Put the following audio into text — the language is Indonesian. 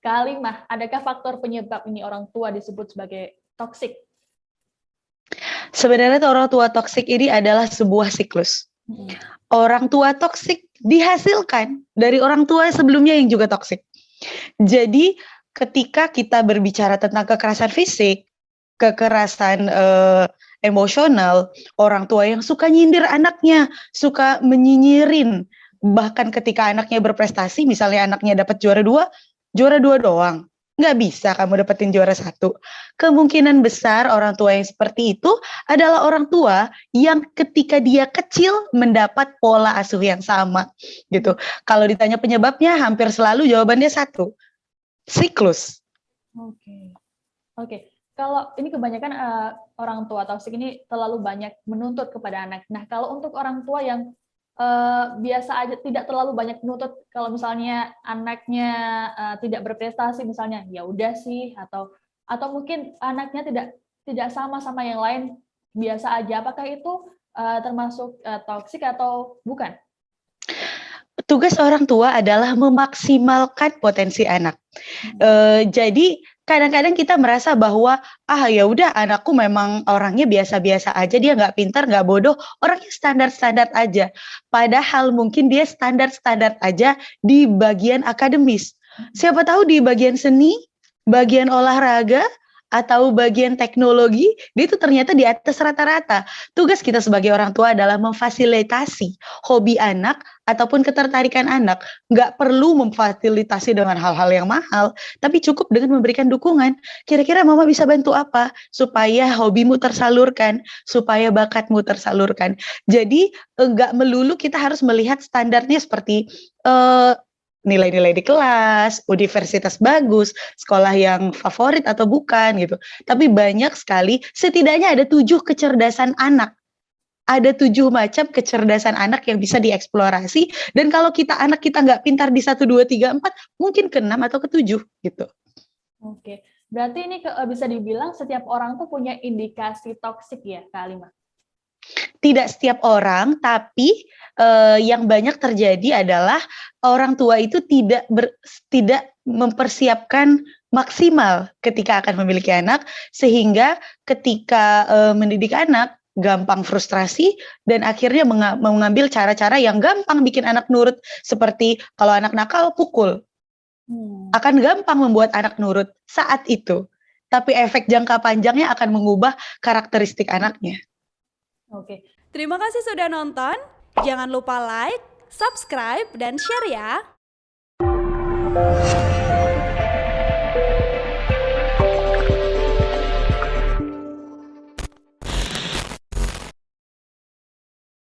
Kak Halimah, adakah faktor penyebab ini orang tua disebut sebagai toksik? Sebenarnya orang tua toksik ini adalah sebuah siklus. Orang tua toksik dihasilkan dari orang tua sebelumnya yang juga toksik. Jadi ketika kita berbicara tentang kekerasan fisik, kekerasan emosional, orang tua yang suka nyindir anaknya, suka menyinyirin, bahkan ketika anaknya berprestasi, misalnya anaknya dapat juara dua doang. Nggak bisa kamu dapetin juara satu. Kemungkinan besar orang tua yang seperti itu adalah orang tua yang ketika dia kecil mendapat pola asuh yang sama gitu. Kalau ditanya penyebabnya, hampir selalu jawabannya satu, siklus. Oke. Kalau ini kebanyakan orang tua toksik ini terlalu banyak menuntut kepada anak. Nah, kalau untuk orang tua yang biasa aja, tidak terlalu banyak menuntut, kalau misalnya anaknya tidak berprestasi misalnya, ya udah sih, atau mungkin anaknya tidak sama yang lain, biasa aja. Apakah itu termasuk toksik atau bukan? Tugas orang tua adalah memaksimalkan potensi anak. Jadi kadang-kadang kita merasa bahwa ya udah anakku memang orangnya biasa-biasa aja, dia nggak pintar, nggak bodoh, orangnya standar-standar aja. Padahal mungkin dia standar-standar aja di bagian akademis. Siapa tahu di bagian seni, bagian olahraga, atau bagian teknologi, dia itu ternyata di atas rata-rata. Tugas kita sebagai orang tua adalah memfasilitasi hobi anak ataupun ketertarikan anak. Nggak perlu memfasilitasi dengan hal-hal yang mahal, tapi cukup dengan memberikan dukungan. Kira-kira mama bisa bantu apa supaya hobimu tersalurkan, supaya bakatmu tersalurkan. Jadi nggak melulu kita harus melihat standarnya seperti nilai-nilai di kelas, universitas bagus, sekolah yang favorit atau bukan gitu. Tapi banyak sekali, setidaknya ada 7 kecerdasan anak. Ada 7 macam kecerdasan anak yang bisa dieksplorasi, dan kalau anak kita nggak pintar di 1, 2, 3, 4, mungkin ke 6 atau ke 7 gitu. Oke, berarti ini bisa dibilang setiap orang tuh punya indikasi toksik ya, Kak Halimah? Tidak setiap orang, tapi yang banyak terjadi adalah orang tua itu tidak mempersiapkan maksimal ketika akan memiliki anak, sehingga ketika mendidik anak gampang frustrasi dan akhirnya mengambil cara-cara yang gampang bikin anak nurut, seperti kalau anak nakal pukul. Akan gampang membuat anak nurut saat itu, tapi efek jangka panjangnya akan mengubah karakteristik anaknya. Oke. Terima kasih sudah nonton. Jangan lupa like, subscribe, dan share ya.